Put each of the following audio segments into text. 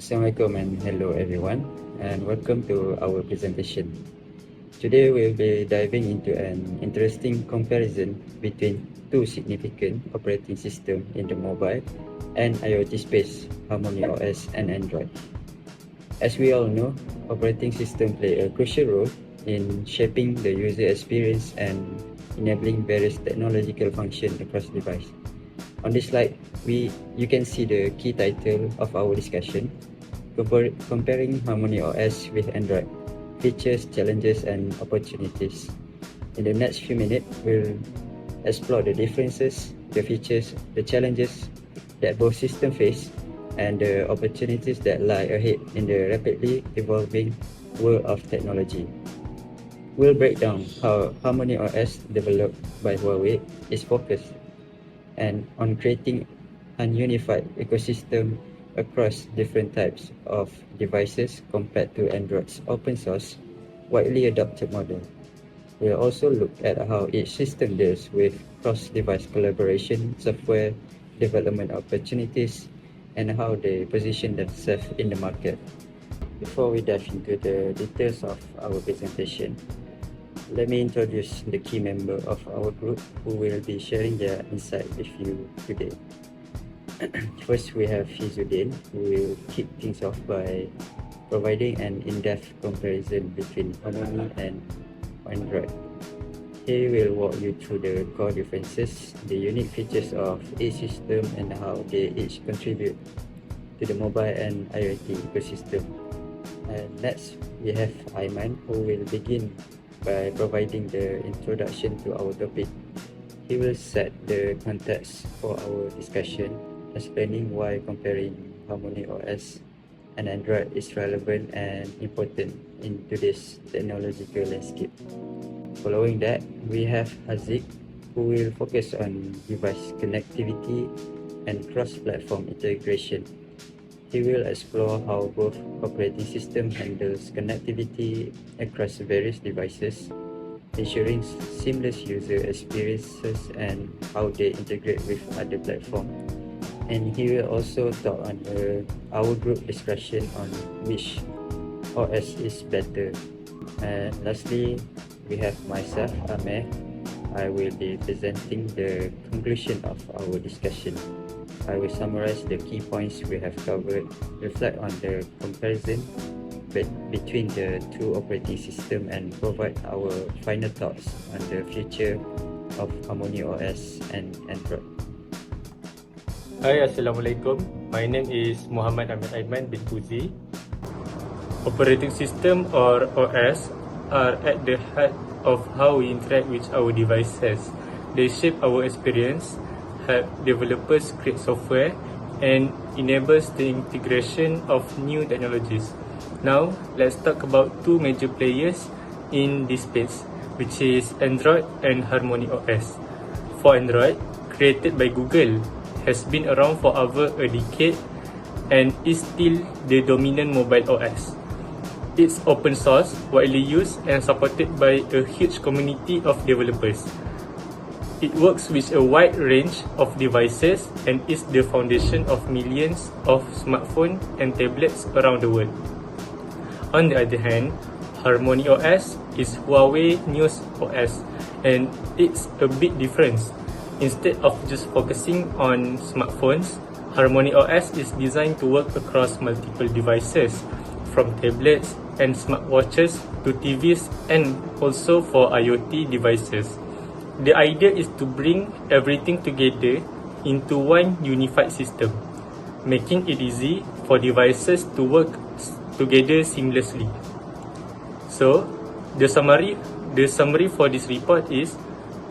Assalamualaikum and hello everyone, and welcome to our presentation. Today we'll be diving into an interesting comparison between two significant operating systems in the mobile and IoT space, HarmonyOS and Android. As we all know, operating systems play a crucial role in shaping the user experience and enabling various technological functions across devices. On this slide, you can see the key title of our discussion, comparing HarmonyOS with Android, features, challenges, and opportunities. In the next few minutes, we'll explore the differences, the features, the challenges that both systems face, and the opportunities that lie ahead in the rapidly evolving world of technology. We'll break down how HarmonyOS, developed by Huawei, is focused and on creating a unified ecosystem across different types of devices compared to Android's open source, widely adopted model. We'll also look at how each system deals with cross-device collaboration, software development opportunities, and how they position themselves in the market. Before we dive into the details of our presentation, let me introduce the key member of our group who will be sharing their insight with you today. First, we have Fizuddin, who will kick things off by providing an in-depth comparison between Harmony and Android. He will walk you through the core differences, the unique features of each system, and how they each contribute to the mobile and IoT ecosystem. And next, we have Aiman, who will begin by providing the introduction to our topic. He will set the context for our discussion, explaining why comparing HarmonyOS and Android is relevant and important in today's technological landscape. Following that, we have Haziq, who will focus on device connectivity and cross-platform integration. He will explore how both operating system handles connectivity across various devices, ensuring seamless user experiences and how they integrate with other platforms. And he will also talk on our group discussion on which OS is better. And lastly, we have myself, Ameh. I will be presenting the conclusion of our discussion. I will summarize the key points we have covered, reflect on the comparison between the two operating systems, and provide our final thoughts on the future of HarmonyOS and Android. Hi, Assalamualaikum. My name is Muhammad Ahmed Aiman bin Fuzi. Operating system or OS are at the heart of how we interact with our devices. They shape our experience, help developers create software, and enables the integration of new technologies. Now, let's talk about two major players in this space, which is Android and HarmonyOS. For Android, created by Google, has been around for over a decade and is still the dominant mobile OS. It's open source, widely used, and supported by a huge community of developers. It works with a wide range of devices and is the foundation of millions of smartphones and tablets around the world. On the other hand, HarmonyOS is Huawei's newest OS, and it's a big difference. Instead of just focusing on smartphones, HarmonyOS is designed to work across multiple devices, from tablets and smartwatches to TVs, and also for IoT devices. The idea is to bring everything together into one unified system, making it easy for devices to work together seamlessly. So, the summary for this report is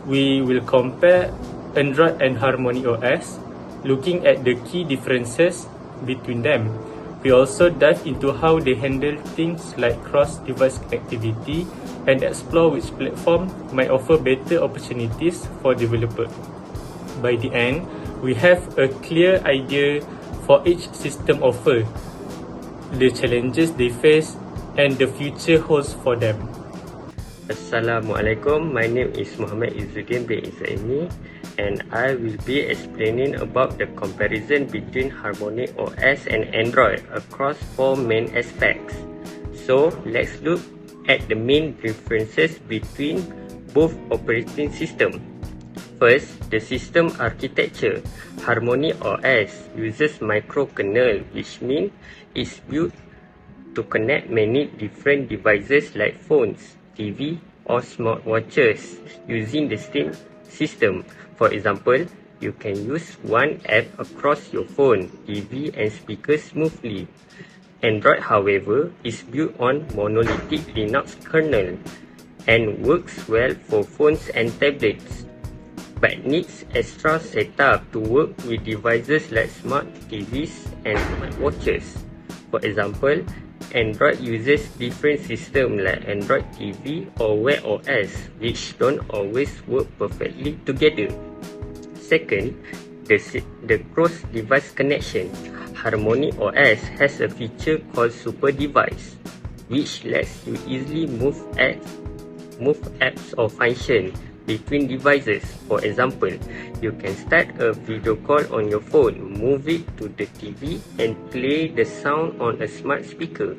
we will compare Android and HarmonyOS, looking at the key differences between them. We also dive into how they handle things like cross-device connectivity and explore which platform might offer better opportunities for developers. By the end, we have a clear idea for each system offer, the challenges they face, and the future holds for them. Assalamualaikum, my name is Muhammad Izzuddin bin Isaimi and I will be explaining about the comparison between HarmonyOS and Android across four main aspects. So, let's look at the main differences between both operating systems. First, the system architecture. HarmonyOS uses microkernel, which means it's built to connect many different devices like phones, TV, or smartwatches using the same system. For example, you can use one app across your phone, TV, and speakers smoothly. Android, however, is built on monolithic Linux kernel and works well for phones and tablets, but needs extra setup to work with devices like smart TVs and smartwatches. For example, Android uses different systems like Android TV or Wear OS, which don't always work perfectly together. Second, the cross-device connection. HarmonyOS has a feature called Super Device, which lets you easily move apps or functions between devices. For example, you can start a video call on your phone, move it to the TV, and play the sound on a smart speaker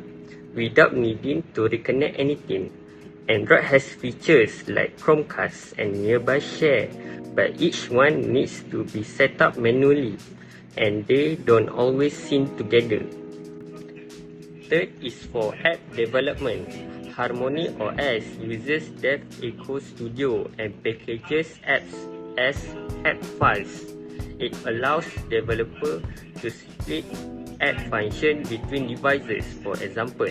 without needing to reconnect anything. Android has features like Chromecast and Nearby Share, but each one needs to be set up manually, and they don't always sync together. Third is for app development. HarmonyOS uses Dev Eco Studio and packages apps as app files. It allows developers to split app function between devices. For example,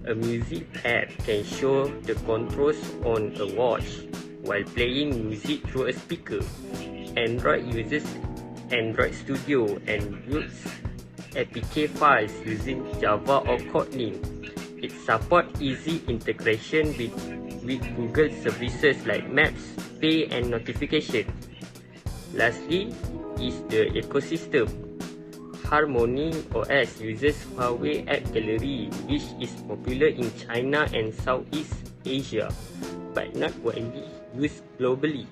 a music app can show the controls on a watch while playing music through a speaker. Android uses Android Studio and builds APK files using Java or Kotlin. It supports easy integration with Google services like Maps, Pay, and Notification. Lastly is the ecosystem. HarmonyOS uses Huawei App Gallery, which is popular in China and Southeast Asia, but not widely used globally.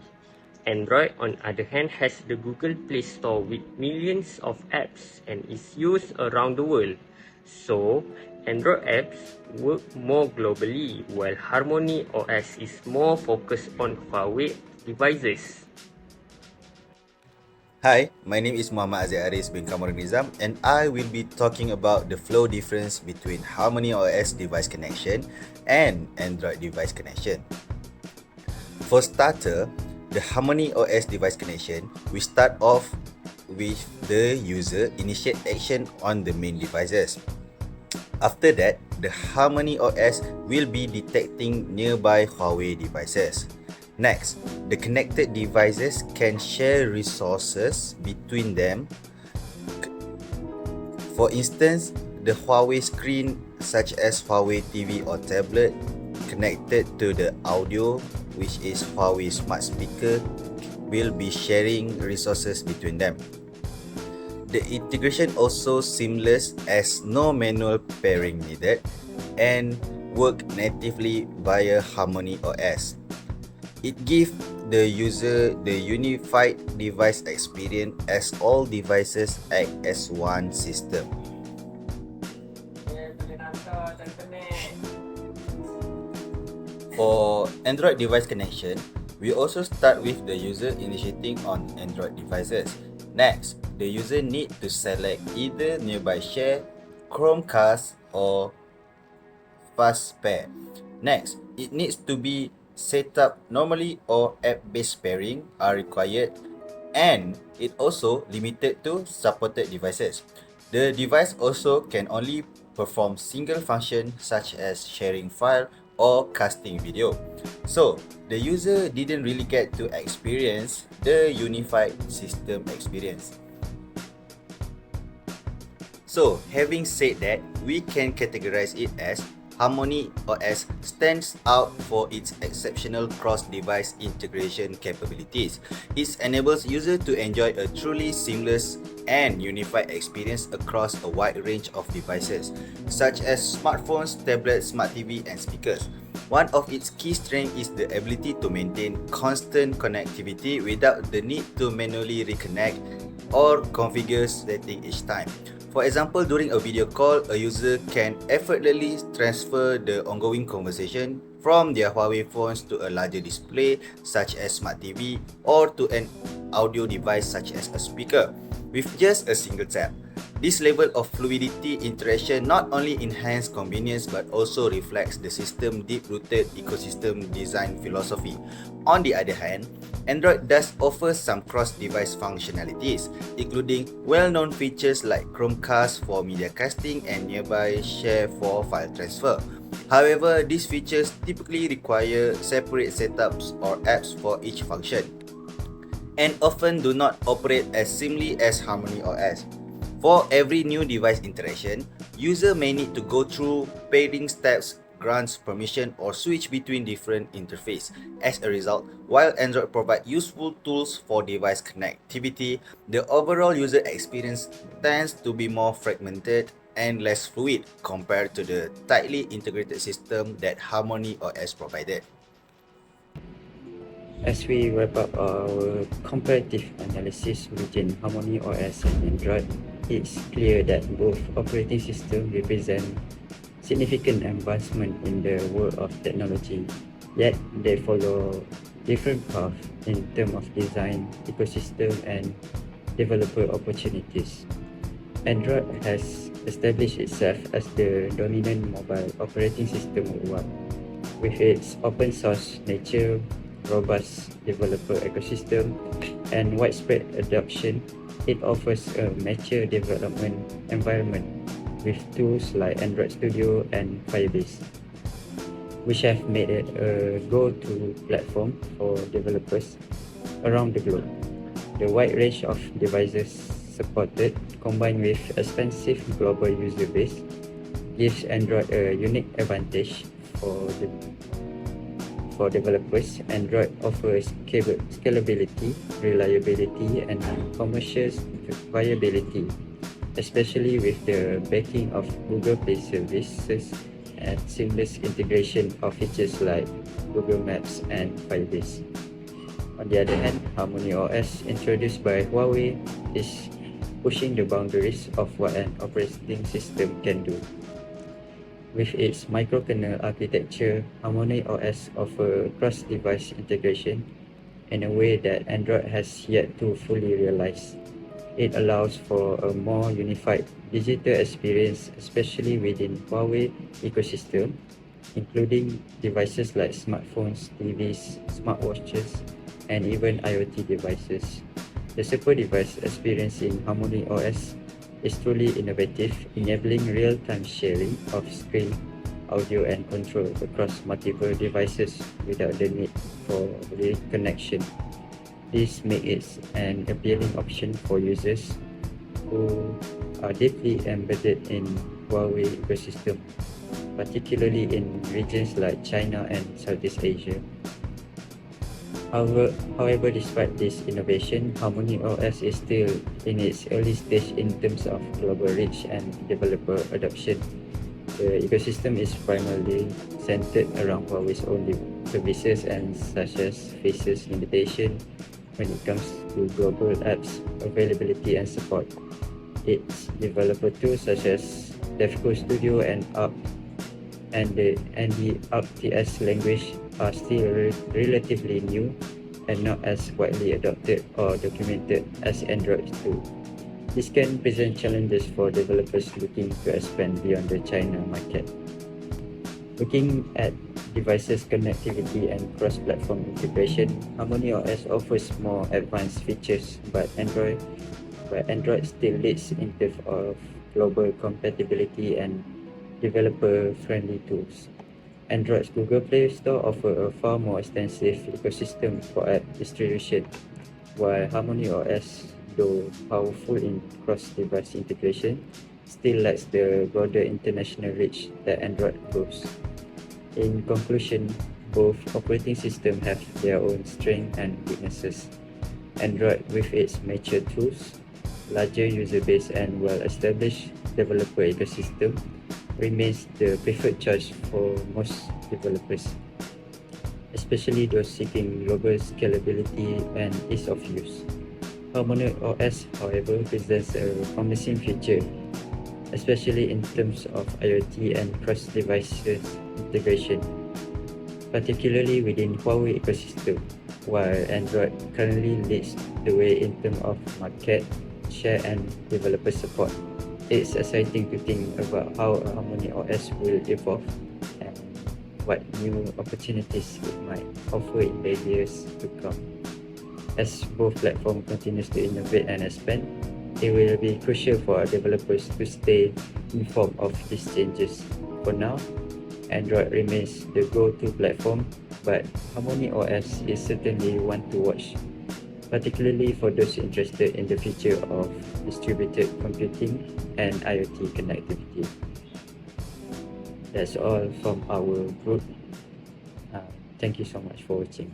Android, on the other hand, has the Google Play Store with millions of apps and is used around the world. So, Android apps work more globally, while HarmonyOS is more focused on Huawei devices. Hi, my name is Muhammad Aziz Aris bin Kamarul Nizam and I will be talking about the flow difference between HarmonyOS device connection and Android device connection. For starter, the HarmonyOS device connection, we start off with the user initiate action on the main devices. After that, the HarmonyOS will be detecting nearby Huawei devices. Next, the connected devices can share resources between them. For instance, the Huawei screen such as Huawei TV or tablet connected to the audio, which is Huawei smart speaker, will be sharing resources between them. The integration also seamless as no manual pairing needed and work natively via HarmonyOS. It gives the user the unified device experience as all devices act as one system. For Android device connection, we also start with the user initiating on Android devices. Next, the user need to select either Nearby Share, Chromecast, or Fast Pair. Next, it needs to be set up normally or app-based pairing are required, and it also limited to supported devices. The device also can only perform single function such as sharing file or casting video. So, the user didn't really get to experience the unified system experience. So, having said that, we can categorize it as HarmonyOS stands out for its exceptional cross-device integration capabilities. It enables users to enjoy a truly seamless and unified experience across a wide range of devices, such as smartphones, tablets, smart TV, and speakers. One of its key strengths is the ability to maintain constant connectivity without the need to manually reconnect or configure settings each time. For example, during a video call, a user can effortlessly transfer the ongoing conversation from their Huawei phones to a larger display such as Smart TV or to an audio device such as a speaker with just a single tap. This level of fluidity interaction not only enhances convenience but also reflects the system's deep-rooted ecosystem design philosophy. On the other hand, Android does offer some cross-device functionalities, including well-known features like Chromecast for media casting and Nearby Share for file transfer. However, these features typically require separate setups or apps for each function, and often do not operate as seamlessly as HarmonyOS. For every new device interaction, user may need to go through pairing steps, grants permission, or switch between different interfaces. As a result, while Android provides useful tools for device connectivity, the overall user experience tends to be more fragmented and less fluid compared to the tightly integrated system that HarmonyOS provided. As we wrap up our comparative analysis between HarmonyOS and Android, it's clear that both operating systems represent significant advancement in the world of technology, yet they follow different paths in terms of design, ecosystem, and developer opportunities. Android has established itself as the dominant mobile operating system worldwide. With its open source nature, robust developer ecosystem, and widespread adoption, it offers a mature development environment with tools like Android Studio and Firebase, which have made it a go-to platform for developers around the globe. The wide range of devices supported, combined with extensive global user base, gives Android a unique advantage for developers. Android offers scalability, reliability, and commercial viability, especially with the backing of Google Play services and seamless integration of features like Google Maps and Firebase. On the other hand, HarmonyOS, introduced by Huawei, is pushing the boundaries of what an operating system can do. With its microkernel architecture, HarmonyOS offers cross-device integration in a way that Android has yet to fully realize. It allows for a more unified digital experience, especially within Huawei ecosystem, including devices like smartphones, TVs, smartwatches, and even IoT devices. The super device experience in HarmonyOS is truly innovative, enabling real-time sharing of screen, audio, and control across multiple devices without the need for reconnection. This makes it an appealing option for users who are deeply embedded in Huawei ecosystem, particularly in regions like China and Southeast Asia. However, despite this innovation, HarmonyOS is still in its early stage in terms of global reach and developer adoption. The ecosystem is primarily centered around Huawei's own services and such as faces limitation when it comes to global apps availability and support. Its developer tools such as DevCo Studio and the ArcTS language are still relatively new and not as widely adopted or documented as Android 2. This can present challenges for developers looking to expand beyond the China market. Looking at devices connectivity and cross-platform integration, HarmonyOS offers more advanced features, but Android still leads in terms of global compatibility and developer-friendly tools. Android's Google Play Store offers a far more extensive ecosystem for app distribution, while HarmonyOS, though powerful in cross-device integration, still lacks the broader international reach that Android boasts. In conclusion, both operating systems have their own strengths and weaknesses. Android, with its mature tools, larger user base, and well-established developer ecosystem, remains the preferred choice for most developers, especially those seeking global scalability and ease of use. HarmonyOS, however, presents a promising future, especially in terms of IoT and cross-devices integration, particularly within Huawei ecosystem, while Android currently leads the way in terms of market share and developer support. It's exciting to think about how HarmonyOS will evolve and what new opportunities it might offer in the years to come. As both platforms continues to innovate and expand, it will be crucial for our developers to stay informed of these changes. For now, Android remains the go-to platform, but HarmonyOS is certainly one to watch, particularly for those interested in the future of distributed computing and IoT connectivity. That's all from our group. Thank you so much for watching.